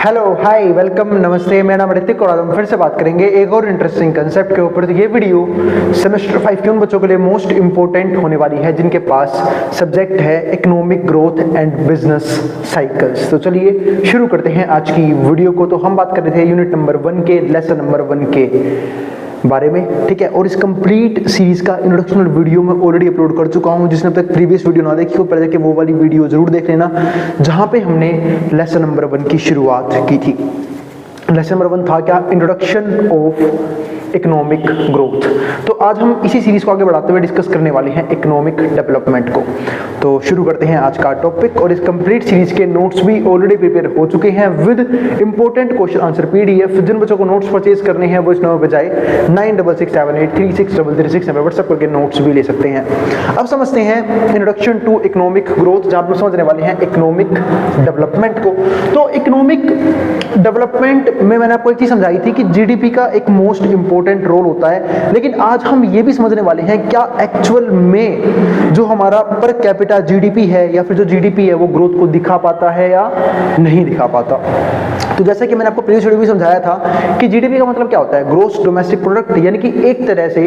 Hello hi welcome नमस्ते, मेरा नाम ऋतिक और आज हम फिर से बात करेंगे एक और इंटरेस्टिंग कंसेप्ट के ऊपर। तो ये वीडियो सेमेस्टर 5 के उन बच्चों के लिए मोस्ट इंपॉर्टेंट होने वाली है जिनके पास सब्जेक्ट है economic growth and business cycles. तो चलिए शुरू करते हैं आज की वीडियो को। तो हम बात कर रहे थे यूनिट नंबर 1 के लेसन नंबर 1 के बारे में, ठीक है। और इस कंप्लीट सीरीज का इंट्रोडक्शनल वीडियो मैं ऑलरेडी अपलोड कर चुका हूं। जिसने अब तक प्रीवियस वीडियो ना देखी हो पहले जाके वो वाली वीडियो जरूर देख लेना, जहां पे हमने लेसन नंबर 1 की शुरुआत की थी। लेसन नंबर 1 था क्या? Introduction of economic growth. तो आज हम इसी सीरीज को आगे बढ़ाते हुए डिस्कस करने वाले हैं इकोनॉमिक डेवलपमेंट को। तो शुरू करते हैं आज का टॉपिक। और इस कंप्लीट सीरीज के नोट्स भी ऑलरेडी प्रिपेयर हो चुके हैं with important question answer PDF. जिन बच्चों को नोट्स परचेज करने हैं वो इस नंबर पे जाए 9667836333 पे व्हाट्सएप करके नोट्स भी ले सकते हैं। अब समझते हैं इंट्रोडक्शन टू इकोनॉमिक ग्रोथ, जहां पर समझने वाले हैं इकोनॉमिक डेवलपमेंट को। तो इकोनॉमिक डेवलपमेंट में मैंने आपको एक चीज समझाई थी कि जीडीपी का एक मोस्ट इंपॉर्टेंट रोल होता है, लेकिन आज हम ये भी समझने वाले हैं क्या एक्चुअल में जो हमारा पर कैपिटा जीडीपी है या फिर जो जीडीपी है वो ग्रोथ को दिखा पाता है या नहीं दिखा पाता। तो जैसे कि मैंने आपको प्रीवियस वीडियो में समझाया था कि जीडीपी का मतलब क्या होता है? ग्रॉस डोमेस्टिक प्रोडक्ट, यानी कि एक तरह से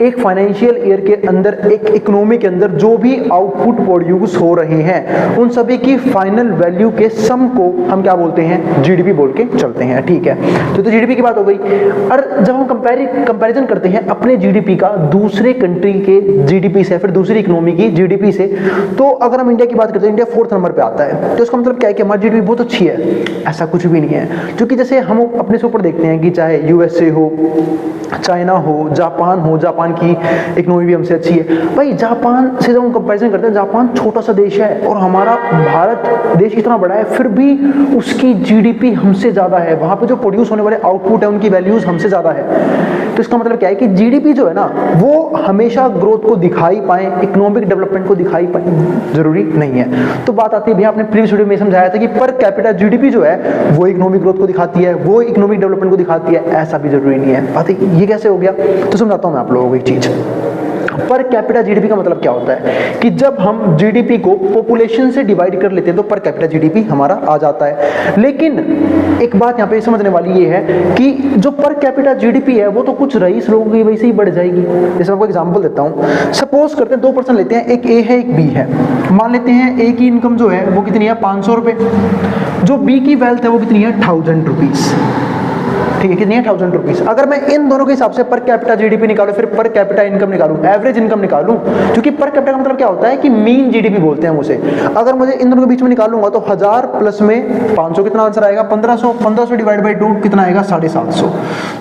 एक फाइनेंशियल ईयर के अंदर एक इकोनॉमी के अंदर जो भी आउटपुट प्रोड्यूस हो रहे हैं उन सभी की फाइनल वैल्यू के सम को हम क्या बोलते हैं? जीडीपी बोल के चलते हैं, ठीक है। तो जीडीपी की बात हो गई। और जब हम कंपैरिजन करते हैं अपने जीडीपी का दूसरे कंट्री के जीडीपी से, फिर दूसरी इकोनॉमी की जीडीपी से, तो अगर हम इंडिया की बात करते हैं, इंडिया 4th नंबर पे आता है। तो इसका मतलब क्या है कि हमारी जीडीपी बहुत अच्छी है? ऐसा कुछ भी नहीं है। क्योंकि जैसे हम अपने से ऊपर देखते हैं कि चाहे यूएसए हो, चाइना हो, जापान की इकोनॉमी भी हमसे अच्छी है। भाई जापान से जब हम कंपैरिजन करते हैं, जापान छोटा सा देश है और हमारा भारत देश इतना बड़ा है, फिर भी उसकी जीडीपी हमसे ज्यादा है। वहां पे जो प्रोड्यूस होने वाले आउटपुट है उनकी वैल्यूज हमसे ज्यादा है। तो इसका मतलब क्या है कि जीडीपी जो है ना वो हमेशा ग्रोथ को दिखाई पाए, इकोनॉमिक डेवलपमेंट को दिखाई पाए, जरूरी नहीं है। तो बात आती है, भैया आपने प्रीवियस वीडियो में समझाया था कि पर कैपिटा जीडीपी जो है वो इकोनॉमिक ग्रोथ को दिखाती है, वो इकोनॉमिक डेवलपमेंट को दिखाती है, ऐसा भी जरूरी नहीं है। बात ये कैसे हो गया? तो समझाता हूं मैं आप लोगों को एक चीज। पर कैपिटा जीडीपी का मतलब क्या होता है कि जब हम जीडीपी को पॉपुलेशन से डिवाइड कर लेते हैं तो पर कैपिटा जीडीपी हमारा आ जाता है। लेकिन एक बात यहाँ पे समझने वाली ये है कि जो पर कैपिटा जीडीपी है वो तो कुछ रईस लोगों की वैसे ही बढ़ जाएगी। जैसे आपको एग्जांपल देता हूँ, सपोज करते हैं 2 पर्सन लेते हैं, एक ए है एक बी है। मान लेते हैं ए की इनकम जो है वो कितनी है? 500 रुपए। जो बी की वेल्थ है वो कितनी है? 1000 रुपीज, ठीक है। कितनी है? 1000 रुपीज। अगर मैं इन दोनों के हिसाब से पर कैपिटा जीडीपी निकालूं, फिर पर कैपिटा इनकम निकालूं, एवरेज इनकम निकालूं, क्योंकि पर कैपिटा का मतलब क्या होता है कि मीन जीडीपी बोलते हैं उसे। अगर मुझे इन दोनों के बीच में निकालूंगा तो 1000 प्लस में 500 कितना आंसर आएगा? 1500। 1500 डिवाइड बाई 2 कितना आएगा? 750।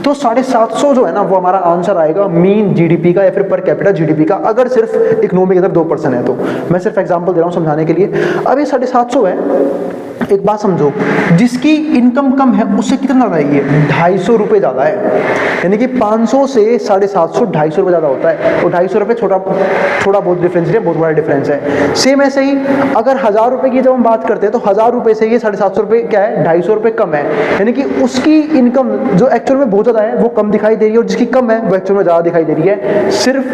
तो 750 जो है ना वो हमारा आंसर आएगा मीन जीडीपी का या फिर पर कैपिटा जीडीपी का, अगर सिर्फ इकोनॉमी के अंदर 2 पर्सन है। तो मैं सिर्फ एग्जाम्पल दे रहा हूं समझाने के लिए। अब ये 750 है। एक बात समझो, जिसकी इनकम कम है उससे कितना ज्यादा है? ये 250 रुपए ज्यादा है। यानी कि 500 से 750, 250 रुपए ज्यादा होता है। और 250 रुपए थोड़ा बहुत डिफरेंस है, बहुत बड़ा डिफरेंस है। सेम ऐसे ही अगर 1000 रुपए की जब हम बात करते हैं तो 1000 रुपए से ये 750 रुपए क्या है? 250 रुपए कम है। यानी कि उसकी इनकम जो एक्चुअल में बहुत ज्यादा है वो कम दिखाई दे रही है, और जिसकी कम है वो एक्चुअल में ज्यादा दिखाई दे रही है, सिर्फ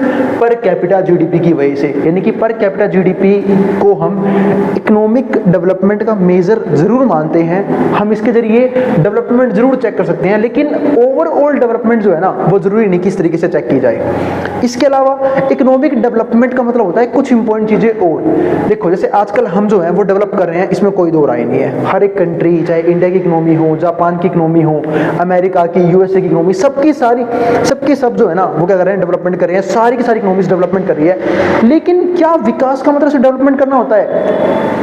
पर कैपिटा जीडीपी की वजह से। यानी कि पर कैपिटा जीडीपी को हम इकोनॉमिक डेवलपमेंट का मेजर जरूर मानते हैं, हम इसके जरिए डेवलपमेंट जरूर चेक कर सकते हैं, लेकिन ओवरऑल डेवलपमेंट जो है ना वो जरूरी नहीं कि इस तरीके से चेक की जाए। इसके अलावा इकोनॉमिक डेवलपमेंट का मतलब होता है कुछ इंपॉर्टेंट चीजें और। देखो जैसे आजकल हम जो है वो डेवलप कर रहे हैं, इसमें कोई दो राय नहीं है। हर एक कंट्री, चाहे इंडिया की इकोनॉमी हो, जापान की इकोनॉमी हो, अमेरिका की, यूएसए की इकोनॉमी, सबकी सब जो है ना वो क्या कर रहे हैं? डेवलपमेंट कर रहे हैं। सारी की सारी इकोनॉमीज डेवलपमेंट कर रही है। लेकिन क्या विकास का मतलब सिर्फ डेवलपमेंट करना होता है?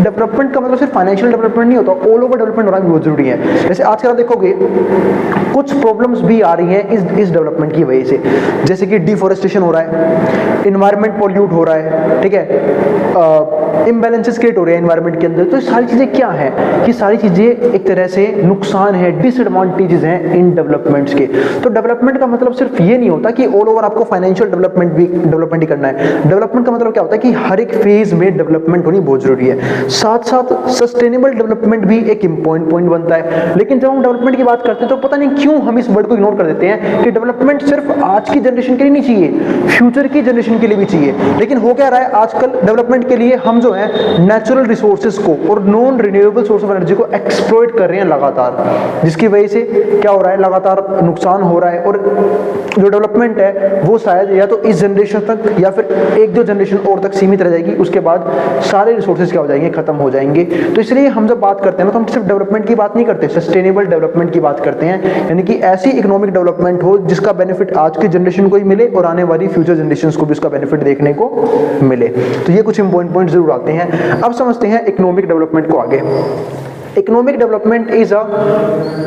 डेवलपमेंट का मतलब सिर्फ फाइनेंशियल डेवलपमेंट नहीं होता, ऑल ओवर डेवलपमेंट होना भी बहुत जरूरी है। जैसे आजकल आप देखोगे कुछ प्रॉब्लम्स भी आ रही हैं इस डेवलपमेंट की वजह से, जैसे कि डिफोरेस्टेशन हो रहा है, इन्वायरमेंट पॉल्यूट हो रहा है, ठीक है, इम्बैलेंसेस क्रिएट हो रहे हैं इन्वायरमेंट के अंदर। तो ये सारी चीजें क्या है कि सारी चीजें एक तरह से नुकसान है, डिसएडवांटेजेस हैं इन डेवलपमेंट्स के। तो डेवलपमेंट का मतलब सिर्फ ये नहीं होता कि ऑल ओवर आपको फाइनेंशियल डेवलपमेंट ही करना है। डेवलपमेंट का मतलब क्या होता है कि हर एक फेज में डेवलपमेंट होनी बहुत जरूरी है। साथ साथ सस्टेनेबल डेवलपमेंट भी एक इंपॉर्टेंट पॉइंट बनता है। लेकिन जब हम डेवलपमेंट की बात करते हैं तो पता नहीं क्यों हम इस वर्ड को इग्नोर कर देते हैं कि डेवलपमेंट सिर्फ आज की जनरेशन के लिए नहीं चाहिए, फ्यूचर की जनरेशन के लिए भी चाहिए। लेकिन हो क्या रहा है आजकल, डेवलपमेंट के लिए हम जो है नेचुरल रिसोर्सेज को और non renewable source of energy को एक्सप्लॉइट कर रहे हैं लगातार, जिसकी वजह से क्या हो रहा है, लगातार नुकसान हो रहा है। और जो डेवलपमेंट है वो शायद या तो इस जनरेशन तक या फिर एक दो जनरेशन और तक सीमित रह जाएगी, उसके बाद सारे रिसोर्सेज क्या हो जाएंगे, खत्म हो जाएंगे। तो इसलिए हम जब बात करते हैं ना, तो हम सिर्फ डेवलपमेंट की बात नहीं करते, सस्टेनेबल डेवलपमेंट की बात करते हैं, यानी कि ऐसी इकोनॉमिक डेवलपमेंट हो जिसका बेनिफिट आज की जनरेशन को ही मिले और आने वाली फ्यूचर जनरेशंस को भी उसका बेनिफिट देखने को मिले। तो ये कुछ इंपॉर्टेंट पॉइंट जरूर आते हैं। अब समझते हैं इकोनॉमिक डेवलपमेंट को आगे। Economic development is a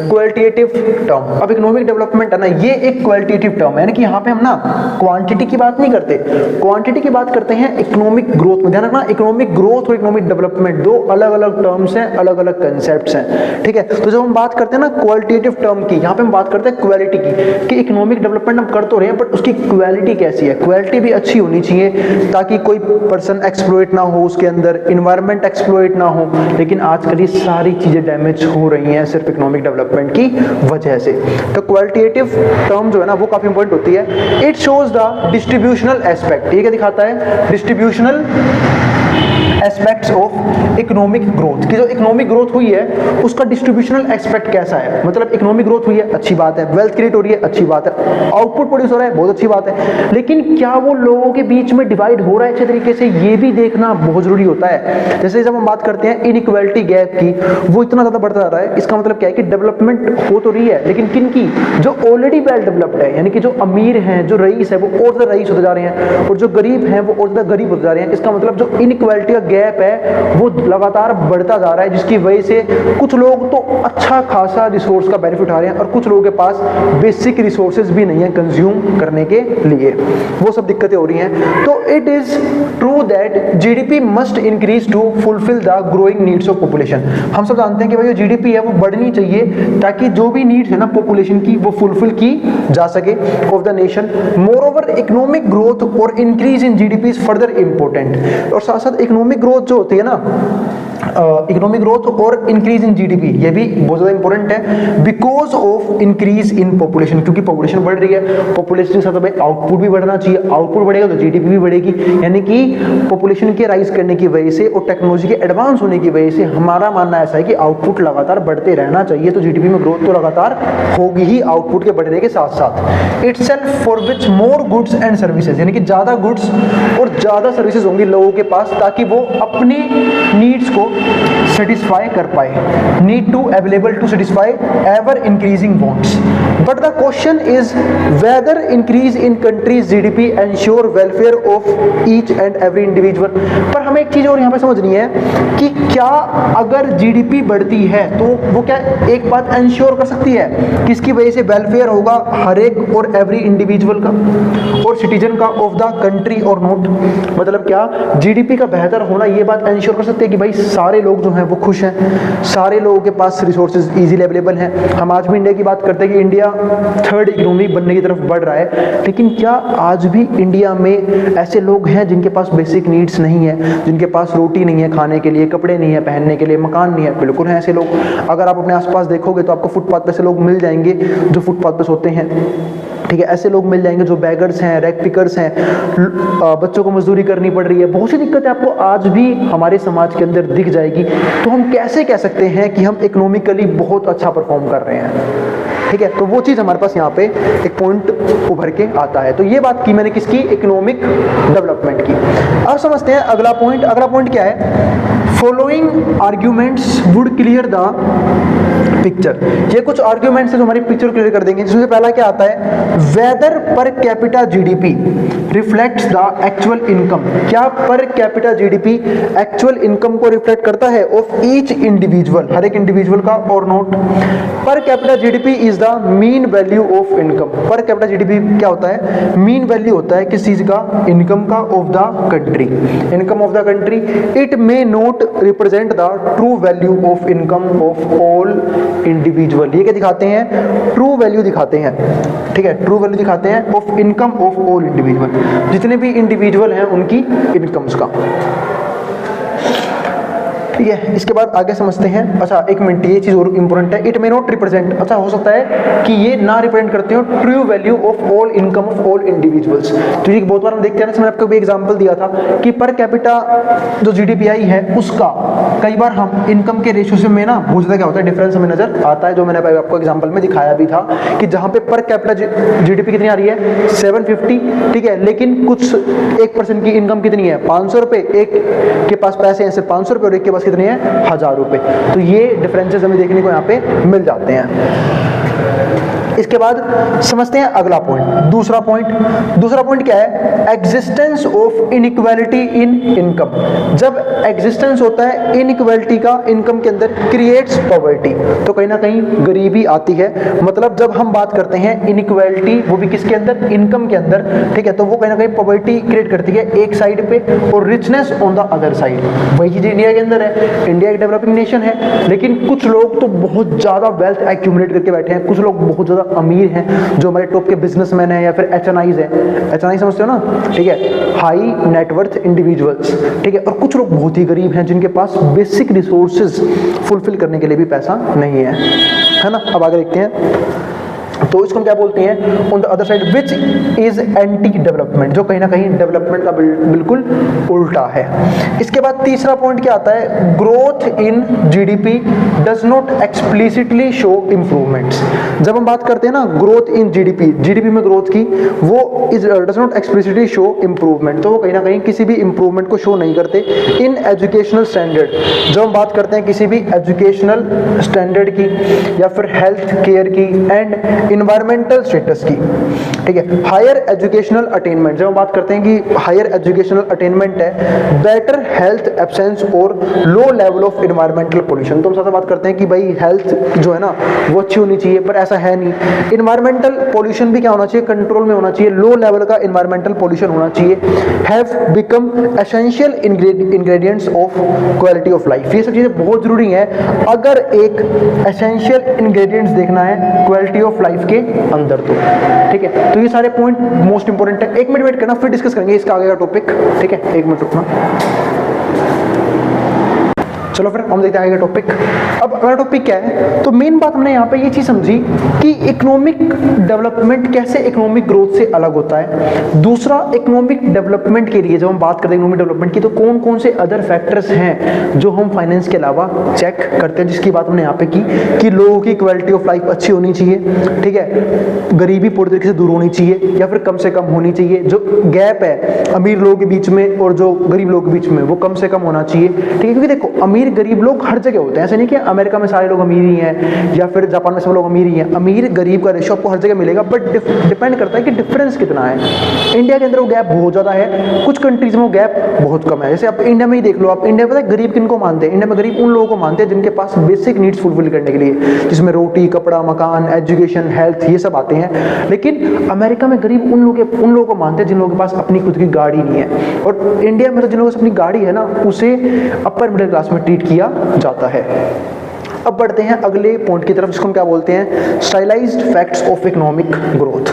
qualitative term. अब इकोनॉमिक डेवलपमेंट है ना, ये एक क्वालिटेटिव टर्म है, यानी कि यहाँ पे हम ना क्वांटिटी की बात नहीं करते, क्वांटिटी की बात करते हैं इकोनॉमिक ग्रोथ में। ध्यान रखना, इकोनॉमिक ग्रोथ और इकोनॉमिक डेवलपमेंट दो अलग अलग टर्म्स हैं, अलग अलग कंसेप्ट्स हैं, ठीक है। तो जब हम बात करते हैं ना क्वालिटेटिव टर्म की, यहाँ पे हम बात करते हैं क्वालिटी की, कि इकोनॉमिक डेवलपमेंट हम कर तो रहे हैं बट उसकी क्वालिटी कैसी है। क्वालिटी भी अच्छी होनी चाहिए ताकि कोई पर्सन एक्सप्लॉइट ना हो उसके अंदर, इन्वायरमेंट एक्सप्लॉइट ना हो। लेकिन आजकल ये सारी चीजें डैमेज हो रही हैं सिर्फ इकोनॉमिक डेवलपमेंट की वजह से। तो क्वालिटेटिव टर्म जो है ना वो काफी इंपॉर्टेंट होती है। It shows the distributional aspect. ये क्या दिखाता है, distributional aspects of economic growth, कि जो इकोनॉमिक ग्रोथ हुई है उसका डिस्ट्रीब्यूशनल एस्पेक्ट कैसा है। मतलब इकोनॉमिक ग्रोथ हुई है, अच्छी बात है, वेल्थ क्रिएट हो रही है, अच्छी बात है, आउटपुट प्रोड्यूस हो रहा है, बहुत अच्छी बात है, लेकिन क्या वो लोगों के बीच में डिवाइड हो रहा है अच्छे तरीके से, ये भी देखना बहुत जरूरी होता है। जैसे जब हम बात करते हैं इनइक्वालिटी गैप की, वो इतना ज्यादा बढ़ता जा रहा है, इसका मतलब क्या है कि डेवलपमेंट हो तो रही है, लेकिन किन की, जो ऑलरेडी वेल डेवलप्ड है, यानी कि जो अमीर हैं, जो रईस है, वो और ज्यादा रईस होते जा रहे हैं, और जो गरीब हैं वो और ज्यादा गरीब होते जा रहे हैं। इसका मतलब जो इनइक्वालिटी का गैप है वो लगातार बढ़ता जा रहा है, जिसकी वजह से कुछ लोग तो अच्छा खासा रिसोर्स का बेनिफिट उठा रहे हैं और कुछ लोगों के पास बेसिक रिसोर्सेज भी नहीं है कंज्यूम करने के लिए, वो सब दिक्कतें हो रही हैं। तो it is true that GDP must increase to fulfil the growing needs of population. हम सब जानते हैं कि भाई जो जीडीपी है वो बढ़नी चाहिए ताकि जो भी नीड्स है ना पॉपुलेशन की वो फुलफिल की जा सके of the nation. Moreover economic growth और increase in GDP is further important. और साथ साथ इकोनॉमिक ग्रोथ जो होती है ना, इकोनॉमिक ग्रोथ और इंक्रीज इन जीडीपी, ये भी बहुत ज्यादा इंपॉर्टेंट है because of increase in population, क्योंकि पॉपुलेशन बढ़ रही है, पॉपुलेशन के साथ भाई आउटपुट भी बढ़ना चाहिए, आउटपुट बढ़ेगा तो जीडीपी भी बढ़ेगी, यानी कि पॉपुलेशन के राइज करने की वजह से और टेक्नोलॉजी के एडवांस होने की वजह से हमारा मानना ऐसा है कि आउटपुट लगातार बढ़ते रहना चाहिए। तो जीडीपी में ग्रोथ तो लगातार होगी ही आउटपुट के बढ़ने के साथ साथ। Itself for which more goods and services, यानी कि ज्यादा गुड्स और ज्यादा सर्विसेज होंगी लोगों के पास ताकि वो अपनी नीड्स को सेटिस्फाई कर पाए, need to available to satisfy ever increasing wants. But the question is whether increase in countries GDP ensure welfare of each and every individual. पर हमें एक चीज और यहाँ पे समझनी है कि क्या अगर जीडीपी बढ़ती है तो वो क्या एक बात एंश्योर कर सकती है किसकी वजह से वेलफेयर होगा हर एक और एवरी इंडिविजुअल का और सिटीजन का ऑफ द कंट्री और नॉट। मतलब क्या जीडीपी का बेहतर होना ये बात एंश्योर कर सकते हैं कि भाई सारे लोग जो हैं वो खुश हैं, सारे लोगों के पास रिसोर्सेज इजीली अवेलेबल हैं। हम आज भी इंडिया की बात करते हैं कि इंडिया थर्ड इकोनॉमी बनने की तरफ बढ़ रहा है, लेकिन क्या आज भी इंडिया में ऐसे लोग हैं जिनके पास बेसिक नीड्स नहीं है, जिनके पास रोटी नहीं है खाने के लिए, कपड़े नहीं है पहनने के लिए, मकान नहीं है? बिल्कुल हैं ऐसे लोग। अगर आप अपने आसपास देखोगे तो आपको फुटपाथ पे से लोग मिल जाएंगे जो फुटपाथ पे सोते हैं, ठीक है, ऐसे लोग मिल जाएंगे जो बैगर्स हैं, रैक पिकर्स हैं, बच्चों को मजदूरी करनी पड़ रही है, बहुत सी दिक्कतें आपको आज भी हमारे समाज के अंदर दिख जाएगी। तो हम कैसे कह सकते हैं कि हम इकोनॉमिकली बहुत अच्छा परफॉर्म कर रहे हैं? ठीक है, तो वो चीज हमारे पास यहाँ पे एक पॉइंट उभर के आता है। तो ये बात की मैंने किसकी, इकोनॉमिक डेवलपमेंट की। अब समझते हैं अगला पॉइंट। अगला पॉइंट क्या है? Following arguments would clear the picture. ये कुछ आर्ग्यूमेंट्स हैं जो हमारी पिक्चर क्लियर कर देंगे। जिसमें पहला क्या आता है? Whether per capita GDP reflects the actual income. क्या per capita GDP actual income को रिफ्लेक्ट करता है ऑफ ईच इंडिविजुअल, हर एक इंडिविजुअल का, और नॉट? पर capita GDP is the mean value of income. पर कैपिटा जीडीपी क्या होता है? मीन वैल्यू होता है किस चीज का? इनकम का of the country, income of the country. It may not represent the true value of income of all individual. ये क्या दिखाते हैं? ट्रू वैल्यू दिखाते हैं, ठीक है, ट्रू वैल्यू दिखाते हैं of income of all individual, जितने भी इंडिविजुअल हैं उनकी इनकम्स का। ठीक है, इसके बाद आगे समझते हैं। अच्छा एक मिनट, ये चीज और इंपॉर्टेंट है, इट मे नॉट रिप्रेजेंट, अच्छा हो सकता है कि ये ना रिप्रेजेंट करते हो true value of all income of all individuals. तो ये बहुत बार हम देखते हैं ना, मैंने आपको भी एग्जांपल दिया था कि पर कैपिटा जो जीडीपीआई है उसका कई बार हम इनकम के रेशियो से में ना बहुत ज्यादा क्या होता है डिफरेंस हमें नजर आता है, जो मैंने आपको एग्जांपल में दिखाया भी था कि जहां पे पर कैपिटा जीडीपी कितनी आ रही है 750, ठीक है, लेकिन कुछ 1% की इनकम कितनी है 500 रुपए, एक के पास पैसे हैं सिर्फ 500 रुपए और एक के पास कितने हैं 1000 रुपए। तो ये डिफरेंसेस हमें देखने को यहाँ पे मिल जाते हैं। इसके बाद समझते हैं अगला पॉइंट, दूसरा पॉइंट क्या है, existence of inequality in income. जब एग्जिस्टेंस होता है इनइक्वालिटी का इनकम के अंदर, क्रिएट्स पॉवर्टी, तो कहीं ना कहीं गरीबी आती है। मतलब जब हम बात करते हैं इनइक्वालिटी, वो भी किसके अंदर, इनकम के अंदर, ठीक है, तो वो कहीं ना कहीं पॉवर्टी क्रिएट करती है एक साइड पे और richness on the other side. वही चीज इंडिया के अंदर है, इंडिया एक डेवलपिंग नेशन है, लेकिन कुछ लोग तो बहुत ज्यादा वेल्थ एक्यूमुलेट करके बैठे हैं, कुछ लोग बहुत ज्यादा अमीर हैं जो हमारे टॉप के बिजनेसमैन हैं या फिर एचएनआईज हैं, एचएनआई समझते हो ना, ठीक है, हाई नेटवर्थ इंडिविजुअल्स, ठीक है, और कुछ लोग बहुत ही गरीब हैं जिनके पास बेसिक रिसोर्सेज फुलफिल करने के लिए भी पैसा नहीं है ना। अब आगे देखते हैं, तो इसको हम क्या बोलते हैं, on the other side which is anti development, जो कहीं ना कहीं डेवलपमेंट का बिल्कुल उल्टा है। इसके बाद तीसरा पॉइंट क्या आता है, growth in GDP does not explicitly show improvements. जब हम बात करते हैं ना ग्रोथ इन जीडीपी में ग्रोथ की, वो does not explicitly show improvement, तो वो कहीं ना कहीं किसी भी इंप्रूवमेंट को शो नहीं करते। इन एजुकेशनल स्टैंडर्ड, जब हम बात करते हैं किसी भी एजुकेशनल स्टैंडर्ड की या फिर हेल्थ केयर की एंड इन्वायरमेंटल स्टेटस की, ठीक है, हायर एजुकेशनल अटेनमेंट, जब हम बात करते हैं कि हायर एजुकेशनल अटेनमेंट है, बेटर हेल्थ एब्सेंस और low level of environmental pollution, तो हम साथ बात करते हैं कि भाई हेल्थ जो है ना वो अच्छी होनी चाहिए, पर ऐसा है नहीं। इन्वायरमेंटल पोल्यूशन भी क्या होना चाहिए, कंट्रोल में होना चाहिए, लो लेवल का इन्वायरमेंटल पोल्यूशन होना चाहिए। Have become essential ingredients of quality of life, ये सब चीजें बहुत जरूरी हैं अगर एक एसेंशियल इंग्रेडिएंट्स देखना है क्वालिटी ऑफ लाइफ के अंदर, तो ठीक है। तो ये सारे पॉइंट मोस्ट इंपोर्टेंट है। एक मिनट वेट करना, फिर डिस्कस करेंगे इसका आगे का टॉपिक, ठीक है, एक मिनट रुकना। चलो फिर हम देखते हैं आगे का टॉपिक। अब अगला टॉपिक क्या है, तो मेन बात हमने यहाँ पे ये चीज समझी कि इकोनॉमिक डेवलपमेंट कैसे इकोनॉमिक ग्रोथ से अलग होता है। दूसरा, इकोनॉमिक डेवलपमेंट के लिए जब हम बात करते हैं इकोनॉमिक डेवलपमेंट की, तो कौन कौन से अदर फैक्टर्स हैं जो हम फाइनेंस के अलावा चेक करते हैं, जिसकी बात हमने यहाँ पे की कि लोगों की क्वालिटी ऑफ लाइफ अच्छी होनी चाहिए, ठीक है, गरीबी पूरी तरीके से दूर होनी चाहिए या फिर कम से कम होनी चाहिए, जो गैप है अमीर लोगों के बीच में और जो गरीब लोगों के बीच में वो कम से कम होना चाहिए, ठीक है। क्योंकि देखो अमीर गरीब लोग हर जगह होते हैं, ऐसे नहीं कि अमेरिका में सारे लोग अमीर ही हैं या फिर जापान में सब लोग अमीर ही हैं, अमीर गरीब का रेशो आपको हर जगह मिलेगा, बट डिपेंड करता है कि डिफरेंस कितना है। इंडिया के अंदर वो गैप बहुत ज्यादा है, कुछ कंट्रीज में वो गैप बहुत कम है। जैसे आप इंडिया में ही देख लो, आप इंडिया में गरीब किनको मानते हैं, इंडिया में गरीब उन लोगों को मानते हैं जिनके पास बेसिक नीड्स फुलफिल करने के लिए, जिसमें रोटी, कपड़ा, मकान, एजुकेशन, हेल्थ, ये सब आते हैं। लेकिन अमेरिका में गरीब उन लोगों को मानते हैं जिन लोगों के पास अपनी खुद की गाड़ी नहीं है, और इंडिया में तो जिन लोगों के पास अपनी गाड़ी है ना, उसे अपर मिडिल क्लास में ट्रीट किया जाता है। अब बढ़ते हैं अगले पॉइंट की तरफ, जिसको हम क्या बोलते हैं, stylised facts of economic growth.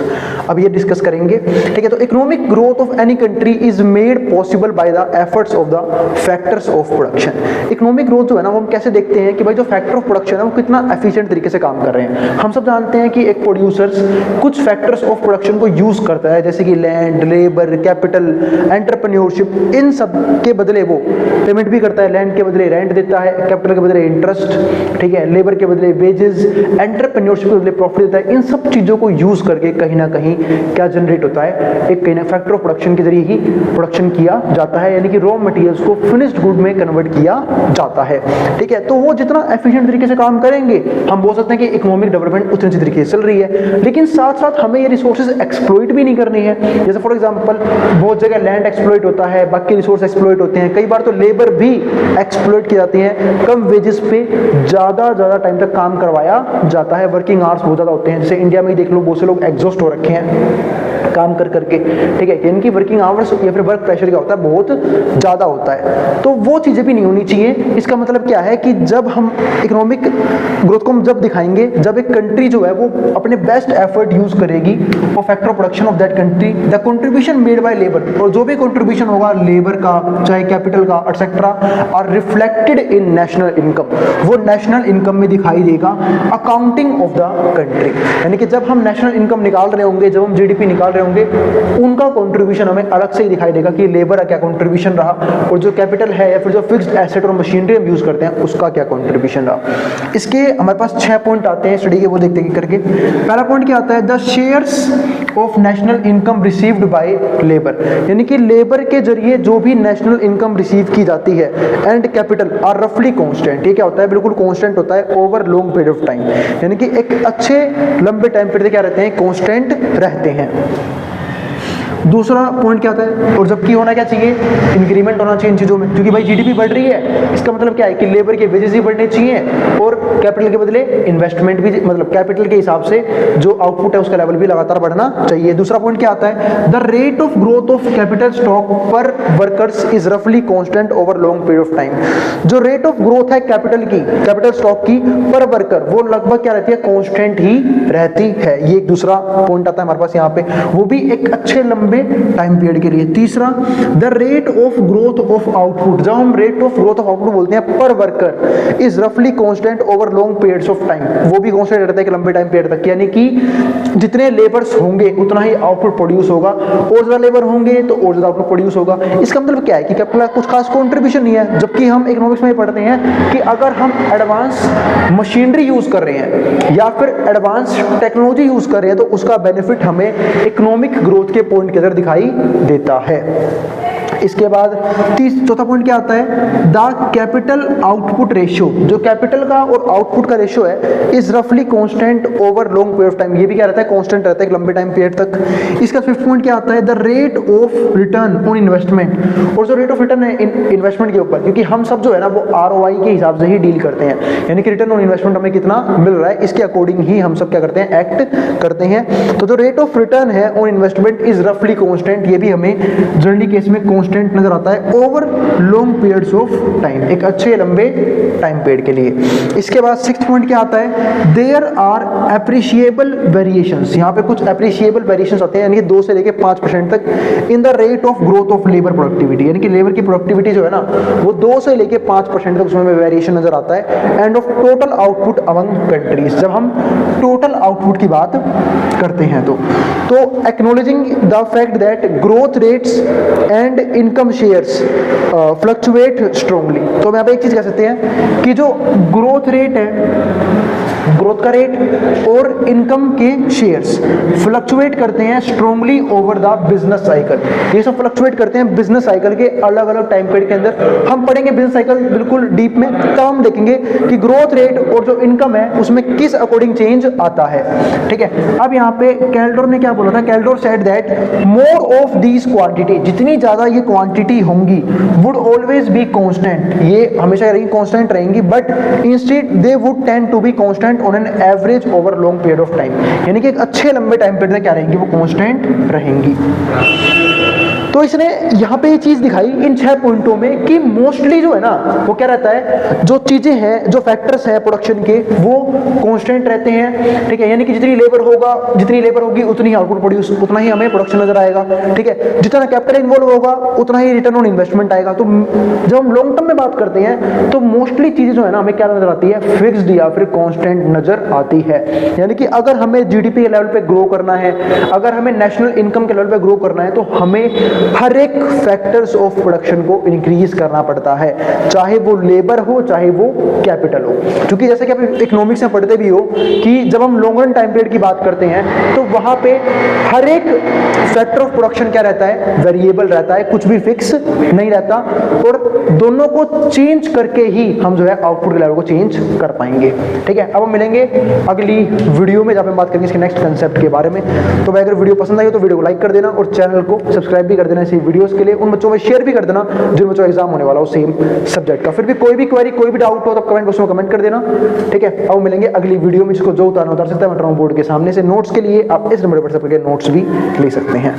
अब ये डिस्कस करेंगे, ठीक है। तो economic growth of any country is made possible by the efforts of the factors of production. Economic growth जो है ना, वो हम कैसे देखते हैं कि भाई जो फैक्टर ऑफ प्रोडक्शन है वो कितना एफिशिएंट तरीके से काम कर रहे हैं। हम सब जानते हैं कि एक प्रोड्यूसर्स कुछ फैक्टर्स ऑफ प्रोडक्शन को यूज करता है, जैसे कि लैंड, लेबर, कैपिटल, एंटरप्रेन्योरशिप, इन सब के बदले वो पेमेंट भी करता है। लैंड के बदले रेंट देता है, कैपिटल के बदले इंटरेस्ट, ठीक है, लेबर के बदले वेजेस, एंटरप्रेन्योरशिप के बदले प्रॉफिट देता है। इन सब चीजों को यूज करके कहीं ना कहीं क्या जनरेट होता है, एक कहीं ना फैक्टर ऑफ प्रोडक्शन के जरिए ही प्रोडक्शन किया जाता है, यानी कि रॉ मटेरियल्स को फिनिश्ड गुड में कन्वर्ट किया जाता है, ठीक है। तो वो जितना एफिशिएंट तरीके से काम करेंगे, हम बोल सकते हैं कि इकोनॉमिक डेवलपमेंट उतनी अच्छी तरीके से चल रही है। लेकिन साथ साथ हमें ये रिसोर्सेज एक्सप्लॉइट भी नहीं करनी है। जैसे फॉर एग्जांपल बहुत जगह लैंड एक्सप्लॉइट होता है, बाकी रिसोर्स एक्सप्लॉइट होते हैं, कई बार तो लेबर भी एक्सप्लॉइट की जाती है, कम वेजेस पे ज्यादा टाइम तक काम करवाया जाता है, वर्किंग आवर्स बहुत ज्यादा होते हैं। जैसे इंडिया में ही देख लो, बहुत से लोग एग्जॉस्ट हो रखे हैं, काम कर करके, ठीक है, इनकी वर्किंग आवर्स या फिर वर्क प्रेशर क्या होता है, बहुत ज़्यादा होता है। तो वो चीज़ें भी नहीं होनी चाहिए। इसका मतलब क्या है कि जब हम इकोनॉमिक ग्रोथ को हम जब दिखाएंगे, जब एक कंट्री जो है वो अपने बेस्ट एफर्ट यूज करेगी for factor of production of that country, the contribution made by labour, और जो भी कंट्रीब्यूशन होगा लेबर का, चाहे कैपिटल का etcetera, are reflected in national income, वो नेशनल इनकम में दिखाई देगा अकाउंटिंग ऑफ द कंट्री। यानी कि जब हम नेशनल इनकम निकाल रहे होंगे, जब हम जीडीपी निकाल रहे होंगे, उनका कंट्रीब्यूशन हमें अलग से ही दिखाई देगा कि लेबर का क्या कंट्रीब्यूशन रहा, और जो कैपिटल है या फिर जो फिक्स्ड एसेट और मशीनरी हम यूज करते हैं उसका क्या कंट्रीब्यूशन रहा। इसके हमारे पास 6 पॉइंट आते हैं स्टडी के, वो देखते हैं करके। पहला पॉइंट क्या आता है, the shares of national income received by labour, यानी कि लेबर के जरिए जो भी नेशनल इनकम रिसीव की जाती है एंड कैपिटल आर रफली कांस्टेंट। ये क्या होता है, बिल्कुल कांस्टेंट होता है over long period of time, यानी कि एक अच्छे लंबे टाइम पीरियड क्या रहते हैं, कांस्टेंट रहते हैं। दूसरा पॉइंट क्या आता है, और जबकि होना क्या चाहिए, इंक्रीमेंट होना चाहिए इन चीज़ों में, क्योंकि भाई जीडीपी बढ़ रही है, इसका मतलब क्या है कि लेबर के वेजेस भी बढ़ने चाहिए और कैपिटल के बदले इन्वेस्टमेंट भी, मतलब कैपिटल के हिसाब से जो आउटपुट है उसका लेवल भी लगातार बढ़ना चाहिए। दूसरा पॉइंट क्या आता है, the rate of growth of capital stock पर वर्कर्स इज रफली constant over long period of time. जो रेट ऑफ ग्रोथ है कैपिटल की, कैपिटल स्टॉक की पर वर्कर, वो लगभग क्या रहती है, कॉन्स्टेंट ही रहती है। ये एक दूसरा पॉइंट आता है हमारे पास यहाँ पे, वो भी एक अच्छे टाइम पीरियड के लिए। तीसरा, the rate of growth of output, जब हम rate of growth of output बोलते हैं पर वर्कर, इज रफली constant over long periods of time, वो भी कांस्टेंट रहता है कि लंबे टाइम पीरियड तक, यानी कि जितने लेबर्स होंगे उतना ही आउटपुट प्रोड्यूस होगा, और ज्यादा लेबर होंगे तो और ज्यादा आउटपुट प्रोड्यूस होगा। इसका मतलब क्या है कि कैपिटल कुछ खास कंट्रीब्यूशन नहीं है, जबकि हम इकोनॉमिक्स में पढ़ते हैं कि अगर हम एडवांस मशीनरी यूज कर रहे हैं या फिर एडवांस टेक्नोलॉजी यूज कर रहे हैं तो उसका बेनिफिट हमें इकोनॉमिक ग्रोथ के पॉइंट के अंदर दिखाई देता है। इसके बाद चौथा पॉइंट क्या आता है, द कैपिटल आउटपुट रेशियो, जो कैपिटल का और आउटपुट का रेशियो है, इज रफली constant over long period of time, ये भी क्या रहता है, कांस्टेंट रहता है एक लंबे टाइम पीरियड तक। इसका फिफ्थ पॉइंट क्या आता है, the rate of return on investment, और जो रेट ऑफ रिटर्न है इन्वेस्टमेंट के ऊपर, क्योंकि हम सब जो है ना वो आरओआई के हिसाब से ही डील करते हैं, यानी कि रिटर्न ऑन इन्वेस्टमेंट हमें कितना मिल रहा है इसके अकॉर्डिंग ही हम सब क्या करते हैं, एक्ट करते हैं। तो जो रेट ऑफ रिटर्न है ऑन इन्वेस्टमेंट इज रफली कांस्टेंट, ये भी हमें जनरली केस में कांस्टेंट नजर आता है over long periods of time, एक अच्छे लंबे टाइम पीरियड के लिए। इसके बाद सिक्स्थ पॉइंट क्या आता है, देयर आर एप्रिशिएबल वेरिएशंस, यहाँ पे कुछ एप्रिशिएबल वेरिएशंस आते हैं, यानी कि 2 से लेके 5% तक in the rate of growth of labour productivity, यानी कि लेबर की प्रोडक्टिविटी जो है ना वो 2 से लेके 5% तक उसमें वेरिएशन नजर आता है। End of total output among countries, जब हम टोटल आउटपुट की बात करते हैं तो acknowledging the fact that growth rates and income shares fluctuate strongly, तो हम यहाँ पे एक चीज कह सकते हैं कि जो ग्रोथ रेट है, ग्रोथ का रेट और इनकम के शेयर्स फ्लक्चुएट करते हैं strongly over the business cycle. ये सब फ्लक्चुएट करते हैं बिजनेस साइकिल के अलग अलग टाइम पीरियड के अंदर। हम पढ़ेंगे बिजनेस साइकिल बिल्कुल डीप में, तब हम देखेंगे कि ग्रोथ रेट और जो इनकम है उसमें किस अकॉर्डिंग चेंज आता है। ठीक है, अब यहाँ पे कैल्डोर ने क्या बोला था, Kaldor said that more of these quantity, जितनी ज्यादा ये क्वांटिटी होंगी वुड ऑलवेज बी कांस्टेंट, ये हमेशा कांस्टेंट रहेंगी, but instead they would tend to be constant on an average over long period of time, यानी कि एक अच्छे लंबे टाइम पीरियड में क्या रहेंगी, वो कांस्टेंट रहेंगी। तो इसने यहाँ पे ये चीज दिखाई इन 6 पॉइंटों में कि मोस्टली जो है ना वो क्या रहता है, जो चीजें हैं, जो फैक्टर्स हैं प्रोडक्शन के वो कांस्टेंट रहते हैं। ठीक है, यानी कि जितनी लेबर होगी उतनी आउटपुट प्रोड्यूस, उतना ही हमें प्रोडक्शन नजर आएगा। ठीक है, जितना कैपिटल इन्वॉल्व होगा उतना ही रिटर्न ऑन इन्वेस्टमेंट आएगा। तो जब हम लॉन्ग टर्म में बात करते हैं तो मोस्टली चीजें जो है ना हमें क्या नजर आती है, फिक्स्ड या फिर कांस्टेंट नजर आती है। यानी कि अगर हमें जीडीपी के लेवल पे ग्रो करना है, अगर हमें नेशनल इनकम के लेवल पे ग्रो करना है, तो हमें हर एक फैक्टर्स ऑफ प्रोडक्शन को इंक्रीज करना पड़ता है, चाहे वो लेबर हो चाहे वो कैपिटल हो। क्योंकि जैसे कि आप इकोनॉमिक्स में पढ़ते भी हो कि जब हम लॉन्ग रन टाइम पीरियड की बात करते हैं तो वहां पे हर एक फैक्टर ऑफ प्रोडक्शन क्या रहता है, वेरिएबल रहता है, कुछ भी फिक्स नहीं रहता, और दोनों को चेंज करके ही हम जो है आउटपुट के लेवल को चेंज कर पाएंगे। ठीक है, अब हम मिलेंगे अगली वीडियो में जब हम बात करेंगे इसके नेक्स्ट कंसेप्ट के बारे में। तो भाई अगर वीडियो पसंद आई हो तो वीडियो को लाइक कर देना और चैनल को सब्सक्राइब भी कर देना। देना ऐसी वीडियोस के लिए, उन बच्चों में शेयर भी कर देना जिन बच्चों एग्जाम होने वाला हो सेम सब्जेक्ट का। फिर भी कोई भी क्वेरी, कोई भी डाउट हो तो कमेंट बॉक्स में कमेंट कर देना, ठीक है। अब मिलेंगे अगली वीडियो में, इसको जो उतारना उतार सकता है, मैं बोर्ड के सामने से। नोट्स के लिए आप इस नंबर पर व्हाट्सएप करके नोट्स भी ले सकते हैं।